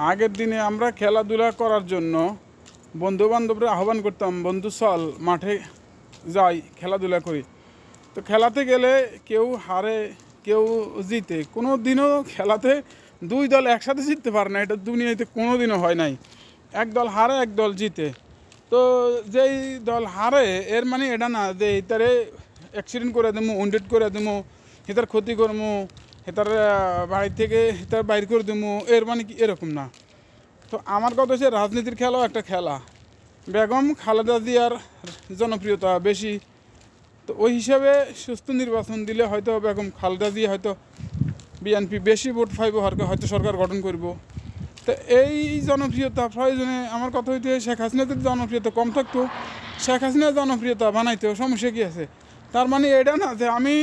আগের দিনে আমরা খেলাধুলা করার জন্য বন্ধু বান্ধবরা আহ্বান করতাম, বন্ধু চল মাঠে যাই খেলাধুলা করি। তো খেলাতে গেলে কেউ হারে কেউ জিতে, কোনো দিনও খেলাতে দুই দল একসাথে জিততে পারে না, এটা দুনিয়াতে কোনো দিনও হয় নাই। এক দল হারে এক দল জিতে। তো যেই দল হারে এর মানে এটা না যে এটারে অ্যাক্সিডেন্ট করে দেবো, উন্ডেড করে দেবো, এটার ক্ষতি করবো, এটার বাড়ি থেকে এটার বাইর করে দেবো, এর মানে কি এরকম না। তো আমার কথা হচ্ছে রাজনীতির খেলাও একটা খেলা। বেগম খালেদা জিয়ার জনপ্রিয়তা বেশি, তো ওই হিসাবে সুস্থ নির্বাচন দিলে হয়তো বেগম খালেদা জিয়া হয়তো বিএনপি বেশি ভোট পাইব, হয়তো সরকার গঠন করব। তো এই জনপ্রিয়তা প্রয়োজনে আমার কথা হইতে শেখ হাসিনাদের জনপ্রিয়তা কম থাকতো, শেখ হাসিনার জনপ্রিয়তা বানাইতেও সমস্যা কী আছে। তার মানে এটা না যে আমি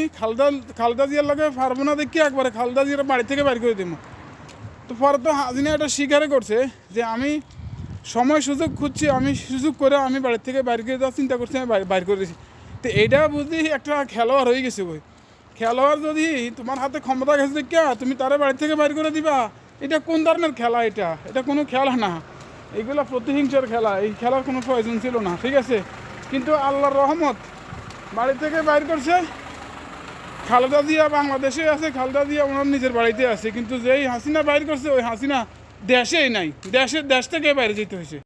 খালেদা জিয়ার লাগে পারবো না দেখি একবারে খালেদা জিয়ার বাড়ি থেকে বাইর করে দেবো। তো পরে তো হাসিনা এটা স্বীকারই করছে যে আমি সময় সুযোগ খুঁজছি, আমি সুযোগ করে আমি বাড়ির থেকে বাইর করে দেওয়ার চিন্তা করছি, আমি বাইর করে দিয়েছি। তো এইটা বুঝি একটা খেলোয়াড় হয়ে গেছে বই। খেলোয়াড় যদি তোমার হাতে ক্ষমতা গেছে দেখা তুমি তারা বাড়ি থেকে বাইর করে দিবা, এটা কোন ধরনের খেলা? এটা কোনো খেলা না, এগুলো প্রতিহিংসার খেলা। এই খেলার কোনো প্রয়োজন ছিল না, ঠিক আছে। কিন্তু আল্লাহর রহমত, বাড়ি থেকে বাইর করছে। খালেদা জিয়া বাংলাদেশে আছে, খালেদা জিয়া ওনার নিজের বাড়িতে আছে, কিন্তু যেই হাসিনা বাইর করছে ওই হাসিনা দেশেই নাই, দেশ থেকে বাইরে যেতে হয়েছে।